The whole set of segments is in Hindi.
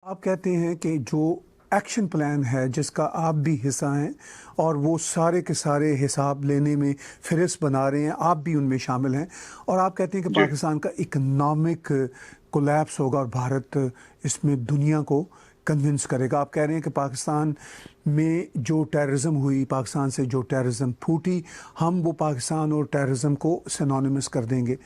आप कहते हैं कि जो एक्शन प्लान है जिसका आप भी हिस्सा हैं और वो सारे के सारे हिसाब लेने में फ़हरिस्त बना रहे हैं, आप भी उनमें शामिल हैं, और आप कहते हैं कि जी। पाकिस्तान का इकनॉमिक कोलैप्स होगा और भारत इसमें दुनिया को कन्विंस करेगा। आप कह रहे हैं कि पाकिस्तान में जो टेररिज्म हुई, पाकिस्तान से जो टेररिज्म फूटी, हम वो पाकिस्तान और टेररिज्म को सिनोनिमस कर देंगे।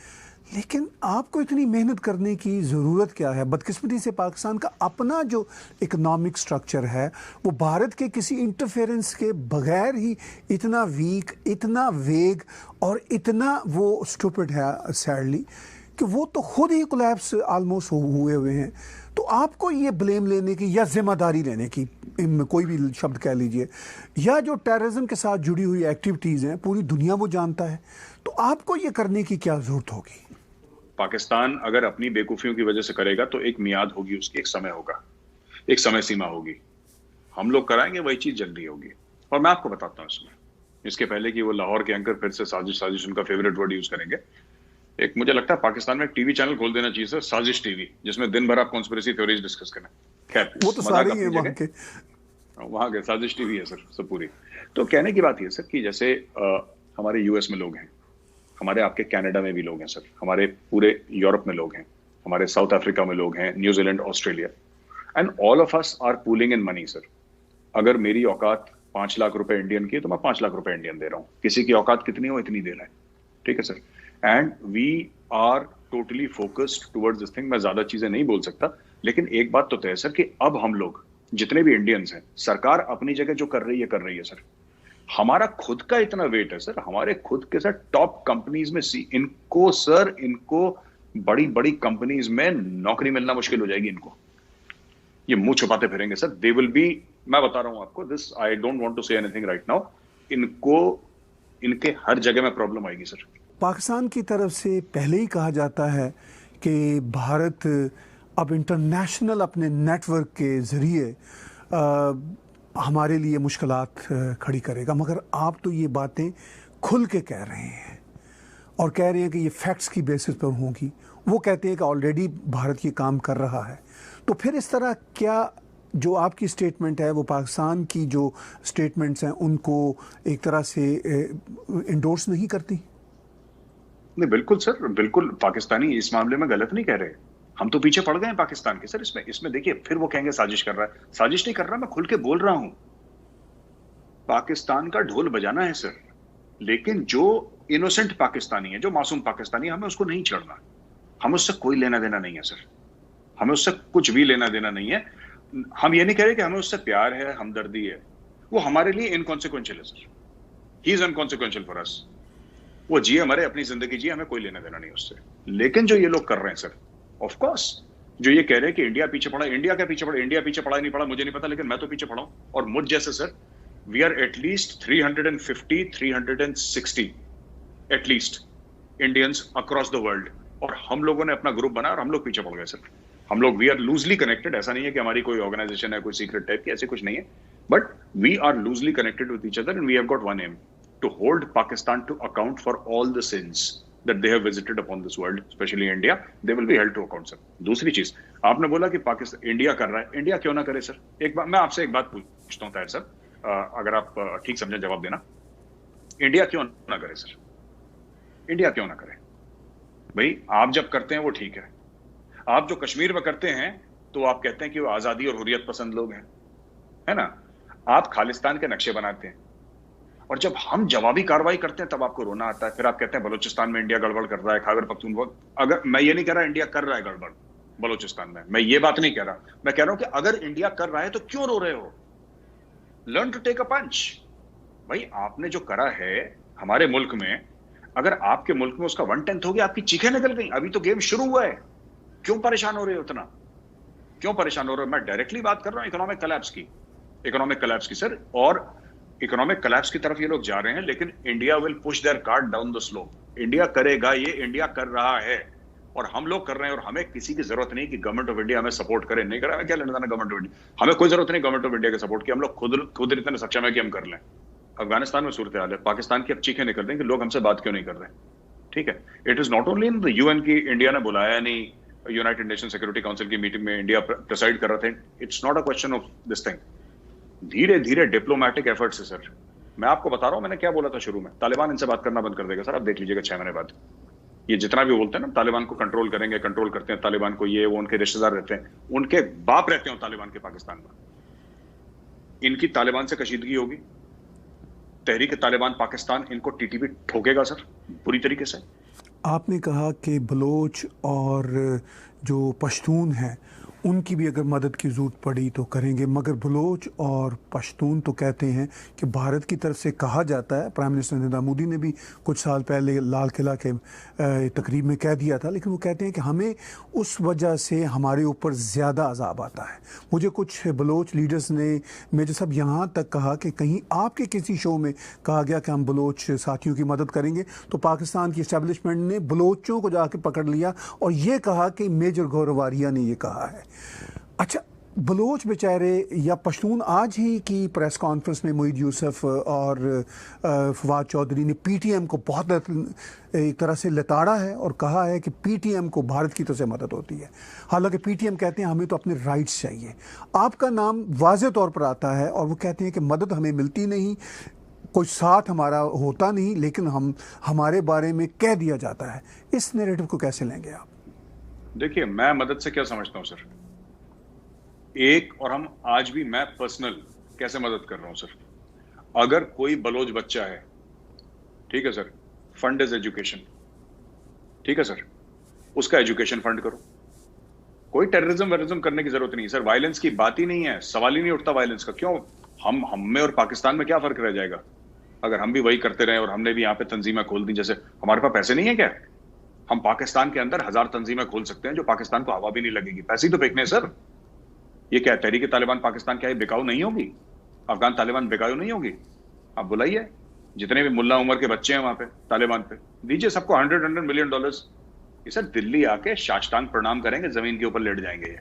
लेकिन आपको इतनी मेहनत करने की ज़रूरत क्या है? बदकिस्मती से पाकिस्तान का अपना जो इकोनॉमिक स्ट्रक्चर है वो भारत के किसी इंटरफेरेंस के बगैर ही इतना वीक, इतना वेग और इतना वो स्टूपिड है सैडली कि वो तो खुद ही कोलैप्स आलमोस्ट हुए हुए हैं। तो आपको ये ब्लेम लेने की या जिम्मेदारी लेने की, इनमें कोई भी शब्द कह लीजिए, या जो टेररिज्म के साथ जुड़ी हुई एक्टिविटीज़ हैं पूरी दुनिया वो जानता है, तो आपको ये करने की क्या ज़रूरत होगी? पाकिस्तान अगर अपनी बेवकूफियों की वजह से करेगा तो एक मियाद होगी, उसकी एक समय होगा, एक समय सीमा होगी। हम लोग कराएंगे वही चीज जल्दी होगी। और मैं आपको बताता हूँ इसमें, इसके पहले कि वो लाहौर के एंकर फिर से साजिश साजिश उनका फेवरेट वर्ड यूज करेंगे, एक मुझे लगता है पाकिस्तान में एक टीवी चैनल खोल देना चाहिए सर, साजिश टीवी, जिसमें दिन भर आप कॉन्स्पिरेसी थ्योरीज डिस्कस करें। खैर, वो तो सारे ही हैं वहां के साजिश टीवी है सर सब पूरी। तो कहने की बात यह सर कि जैसे हमारे यूएस में लोग हैं, हमारे आपके कनाडा में भी लोग हैं सर, हमारे पूरे यूरोप में लोग हैं, हमारे साउथ अफ्रीका में लोग हैं, New Zealand, Australia, and all of us are pooling in money sir. अगर मेरी औकात 5 लाख रुपए इंडियन की है तो मैं 5 लाख रुपए इंडियन दे रहा हूं, किसी की औकात कितनी हो इतनी दे रहा है, ठीक है sir. And we are totally focused towards this thing. मैं ज्यादा चीजें नहीं बोल सकता, लेकिन एक बात तो तय है सर कि अब हम लोग जितने भी इंडियंस हैं, सरकार अपनी जगह जो कर रही है सर, हमारा खुद का इतना वेट है सर, हमारे खुद के सर टॉप कंपनीज में इनको बड़ी बड़ी कंपनीज में नौकरी मिलना मुश्किल हो जाएगी। इनको ये मुंह छुपाते फिरेंगे सर, दे विल बी, मैं बता रहा हूं आपको this, I don't want to say anything right now, इनके हर जगह में प्रॉब्लम आएगी सर। पाकिस्तान की तरफ से पहले ही कहा जाता है कि भारत अब इंटरनेशनल अपने नेटवर्क के ज़रिए हमारे लिए मुश्किलात खड़ी करेगा, मगर आप तो ये बातें खुल के कह रहे हैं और कह रहे हैं कि ये फैक्ट्स की बेसिस पर होंगी। वो कहते हैं कि ऑलरेडी भारत ये काम कर रहा है। तो फिर इस तरह क्या जो आपकी स्टेटमेंट है वो पाकिस्तान की जो स्टेटमेंट्स हैं उनको एक तरह से इंडोर्स नहीं करती? नहीं बिल्कुल सर, बिल्कुल पाकिस्तानी इस मामले में गलत नहीं कह रहे। हम तो पीछे पड़ गए हैं पाकिस्तान के सर इसमें देखिए, फिर वो कहेंगे साजिश कर रहा है, साजिश नहीं कर रहा, मैं खुल के बोल रहा हूं। पाकिस्तान का ढोल बजाना है सर, लेकिन जो इनोसेंट पाकिस्तानी है, जो मासूम पाकिस्तानी है, हमें उसको नहीं छेड़ना। हमें उससे कोई लेना देना नहीं है सर, हमें उससे कुछ भी लेना देना नहीं है। हम ये नहीं कह रहे कि हमें उससे प्यार है, हमदर्दी है, वो हमारे लिए इनकॉन्सिक्वेंशियल है sir, he is unconsequential for us. वो जिए हमारे अपनी जिंदगी जिए, हमें कोई लेना देना नहीं उससे। लेकिन जो ये लोग कर रहे हैं सर, ऑफ कोर्स जो ये कह रहे हैं कि इंडिया पीछे पड़ा, इंडिया क्या पीछे पड़ा, इंडिया पीछे पड़ा नहीं पड़ा मुझे नहीं पता, लेकिन मैं तो पीछे पड़ा हूं। और मुझ जैसे sir we are at least 350 360 at least Indians across the world, और हम लोगों ने अपना ग्रुप बनाया और हम लोग पीछे पड़ गए सर। हम लोग वी आर लूजली कनेक्टेड, ऐसा नहीं है कि हमारी कोई ऑर्गेनाइजेशन है कोई सीक्रेट टाइप की, ऐसे कुछ नहीं है, but we are loosely connected with each other and we have got one aim, to hold Pakistan to account for all the sins that they have visited upon this world, especially India. They will be held to account, sir. दूसरी चीज, आपने बोला कि पाकिस्तान इंडिया कर रहा है, इंडिया क्यों ना करे सर? एक बात मैं आपसे एक बात पूछता हूँ ताहिर सर, अगर आप ठीक समझे जवाब देना, इंडिया क्यों ना करे सर? इंडिया क्यों ना करे भाई? आप जब करते हैं वो ठीक है, आप जो कश्मीर में करते हैं तो आप कहते हैं कि वो आजादी और हुर्रियत पसंद लोग हैं, है ना? आप खालिस्तान के नक्शे बनाते हैं, और जब हम जवाबी कार्रवाई करते हैं तब आपको रोना आता है। फिर आप कहते हैं बलूचिस्तान में इंडिया गड़बड़ कर रहा है, खैबर पख्तूनख्वा। अगर मैं ये नहीं कह रहा इंडिया कर रहा है गड़बड़ बलूचिस्तान में, मैं ये बात नहीं कह रहा, मैं कह रहा हूं कि अगर इंडिया कर रहा है तो क्यों रो रहे हो? लर्न टू टेक अ पंच। भाई आपने जो करा है हमारे मुल्क में, अगर आपके मुल्क में उसका 1/10 हो गया, आपकी चीखें निकल गई। अभी तो गेम शुरू हुआ है, क्यों परेशान हो रहे हो इतना? क्यों परेशान हो रहे हो? मैं डायरेक्टली बात कर रहा हूं इकोनॉमिक कोलैप्स की सर, और इकोनॉमिक कोलैप्स की तरफ ये लोग जा रहे हैं, लेकिन India will push their cart down the slope. India करेगा, ये इंडिया कर रहा है और हम लोग कर रहे हैं, और हमें किसी की जरूरत नहीं कि गवर्नमेंट ऑफ इंडिया हमें सपोर्ट करे, नहीं करा, क्या लेना देना गवर्नमेंट ऑफ इंडिया, हमें कोई जरूरत नहीं गवर्नमेंट ऑफ इंडिया के सपोर्ट की। हम लोग खुद इतने सक्षम है कि हम कर लें। अफगानिस्तान में सूरत हाल है, पाकिस्तान की अब चीखें निकल रही कि लोग हमसे बात क्यों नहीं कर रहे, ठीक है? It is not only in the UN की इंडिया ने बुलाया नहीं, यूनाइटेड नेशन सिक्योरिटी काउंसिल की मीटिंग में इंडिया प्रेसाइड कर रहे थे. It's not a question of this thing. धीरे धीरे डिप्लोमेटिक एफर्ट्स है सर. मैं आपको बता रहा हूं मैंने क्या बोला था शुरू में. तालिबान इनसे बात करना बंद कर देगा सर, आप देख लीजिएगा 6 महीने बाद. ये जितना भी बोलते हैं ना तालिबान को कंट्रोल करेंगे, कंट्रोल करते हैं तालिबान को, ये वो उनके रिश्तेदार रहते हैं, उनके बाप रहते हैं तालिबान के पाकिस्तान में. इनकी तालिबान से कशीदगी होगी, तहरीक तालिबान पाकिस्तान इनको टीटीपी ठोकेगा सर पूरी तरीके से. आपने कहा कि बलोच और जो पश्तून हैं उनकी भी अगर मदद की ज़रूरत पड़ी तो करेंगे, मगर बलोच और पश्तून तो कहते हैं कि भारत की तरफ से कहा जाता है, प्राइम मिनिस्टर नरेंद्र मोदी ने भी कुछ साल पहले लाल किला के तकरीब में कह दिया था, लेकिन वो कहते हैं कि हमें उस वजह से हमारे ऊपर ज़्यादा अजाब आता है. मुझे कुछ बलोच लीडर्स ने मेजर साहब यहाँ तक कहा कि कहीं आपके किसी शो में कहा गया कि हम बलोच साथियों की मदद करेंगे, तो पाकिस्तान की इस्टेब्लिशमेंट ने बलोचों को जाके पकड़ लिया और ये कहा कि मेजर गौरव वारिया ने ये कहा है. अच्छा, बलोच बेचारे या पश्तून, आज ही की प्रेस कॉन्फ्रेंस में मोईद यूसुफ और फवाद चौधरी ने पीटीएम को बहुत एक तरह से लताड़ा है और कहा है कि पीटीएम को भारत की तरफ से मदद होती है. हालांकि पीटीएम कहते हैं हमें तो अपने राइट्स चाहिए. आपका नाम वाज़े तौर पर आता है और वो कहते हैं कि मदद हमें मिलती नहीं, कोई साथ हमारा होता नहीं, लेकिन हमारे बारे में कह दिया जाता है. इस नैरेटिव को कैसे लेंगे आप? देखिए, मैं मदद से क्या समझता हूं सर, एक, और हम आज भी मैं पर्सनल कैसे मदद कर रहा हूं सर. अगर कोई बलोच बच्चा है, ठीक है सर, फंड इज एजुकेशन, ठीक है सर, उसका एजुकेशन फंड करो. कोई टेररिज्म वेरिज्म करने की जरूरत नहीं सर. वायलेंस की बात ही नहीं है, सवाल ही नहीं उठता वायलेंस का. क्यों, हम में और पाकिस्तान में क्या फर्क रह जाएगा अगर हम भी वही करते रहे और हमने भी यहाँ पे तंजीमें खोल दी. जैसे हमारे पास पैसे नहीं है क्या, हम पाकिस्तान के अंदर 1000 तंजीमें खोल सकते हैं जो पाकिस्तान को हवा भी नहीं लगेगी. पैसे ही तो फेंकने सर. ये क्या तहरीक तालिबान पाकिस्तान क्या बिकाऊ नहीं होगी? अफगान तालिबान बिकाऊ नहीं होगी? आप बुलाइए जितने भी मुल्ला उमर के बच्चे हैं वहां पे तालिबान पे, दीजिए सबको $100 मिलियन. ये सर दिल्ली आके साष्टांग प्रणाम करेंगे, जमीन के ऊपर लेट जाएंगे. ये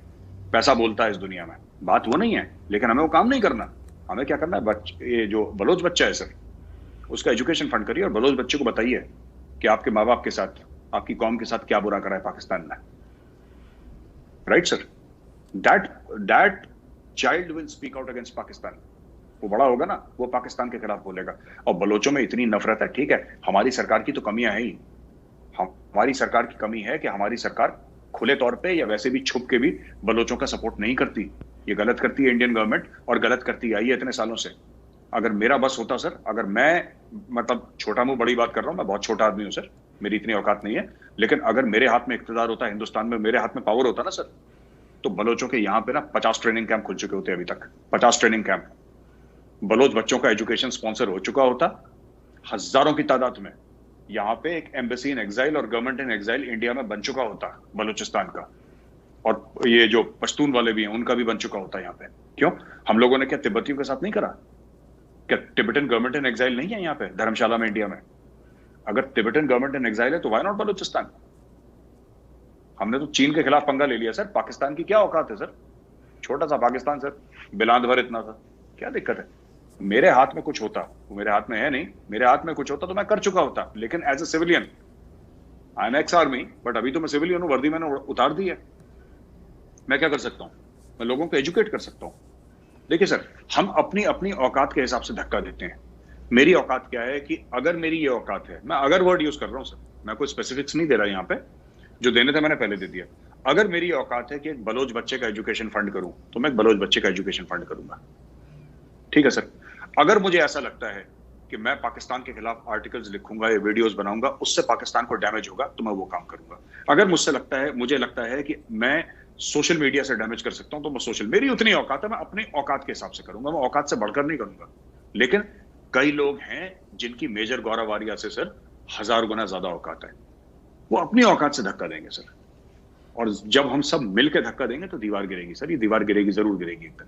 पैसा बोलता है इस दुनिया में, बात वो नहीं है. लेकिन हमें वो काम नहीं करना. हमें क्या करना है, ये जो बलोच बच्चा है सर, उसका एजुकेशन फंड करिए और बलोच बच्चे को बताइए कि आपके माँ बाप के साथ, आपकी कौम के साथ क्या बुरा करा है पाकिस्तान ने. Right sir. That child will speak out against Pakistan. वो बड़ा होगा ना, वो पाकिस्तान के खिलाफ बोलेगा. और बलोचों में इतनी नफरत है, ठीक है, हमारी सरकार की तो कमियां हैं ही. हमारी सरकार की कमी है कि हमारी सरकार खुले तौर पे या वैसे भी छुप के भी बलोचों का सपोर्ट नहीं करती. ये गलत करती है इंडियन गवर्नमेंट, और गलत करती आई है इतने सालों से. अगर मेरा बस होता सर, अगर मैं, मतलब छोटा मुंह बड़ी बात कर रहा हूं, मैं बहुत छोटा आदमी हूं सर, मेरी इतनी औकात नहीं है, लेकिन अगर मेरे हाथ में इख्तियार होता हिंदुस्तान में, मेरे हाथ में पावर होता ना सर, तो बलोचों के यहाँ पे ना 50 ट्रेनिंग कैंप खुल चुके होते अभी तक. 50 ट्रेनिंग कैंप. बलोच बच्चों का एजुकेशन स्पॉन्सर हो चुका होता हजारों की तादाद में. यहाँ पे एक एम्बेसी इन एग्जाइल और गवर्नमेंट इन एग्जाइल इंडिया में बन चुका होता बलूचिस्तान का. और ये जो पश्तून वाले भी हैं उनका भी बन चुका होता है यहाँ पे. क्यों, हम लोगों ने क्या तिब्बतियों के साथ नहीं करा? क्या टिबेटन गवर्नमेंट इन एग्जाइल नहीं है यहाँ पे धर्मशाला में, इंडिया में? अगर टिबेटन गवर्नमेंट इन एग्जाइल है तो व्हाई नॉट बलूचिस्तान? हमने तो चीन के खिलाफ पंगा ले लिया सर. पाकिस्तान की क्या औकात है सर? छोटा सा पाकिस्तान सर, बिलांद भर इतना सा, क्या दिक्कत है? मेरे हाथ में कुछ होता, वो मेरे हाथ में है नहीं, मेरे हाथ में कुछ होता तो मैं कर चुका होता. लेकिन as a civilian, I am ex army, but अभी तो मैं सिविलियन हूं, वर्दी मैंने उतार दी है. मैं क्या कर सकता हूं? मैं लोगों को एजुकेट कर सकता हूं. देखिए सर, हम अपनी अपनी औकात के हिसाब से धक्का देते हैं. मेरी औकात क्या है कि अगर मेरी ये औकात है, मैं अगर वर्ड यूज कर रहा हूं सर, मैं कोई स्पेसिफिक्स नहीं दे रहा यहां पे, जो देने थे मैंने पहले दे दिया. अगर मेरी औकात है कि एक बलोच बच्चे का एजुकेशन फंड करूं, तो मैं एक बलोच बच्चे का एजुकेशन फंड करूंगा. ठीक है सर. अगर मुझे ऐसा लगता है कि मैं पाकिस्तान के खिलाफ आर्टिकल्स लिखूंगा या वीडियोस बनाऊंगा, उससे पाकिस्तान को डैमेज होगा, तो मैं वो काम करूंगा. अगर मुझे लगता है कि मैं सोशल मीडिया से डैमेज कर सकता हूं, तो मैं मेरी उतनी औकात है, मैं अपनी औकात के हिसाब से करूंगा. मैं औकात से बढ़कर नहीं करूंगा. लेकिन कई लोग हैं जिनकी मेजर गौरव वारिया से सर 1000 गुना ज्यादा औकात है. वो अपनी औकात से धक्का देंगे सर. और जब हम सब मिलकर धक्का देंगे तो दीवार गिरेगी सर. ये दीवार गिरेगी, जरूर गिरेगी एकदम.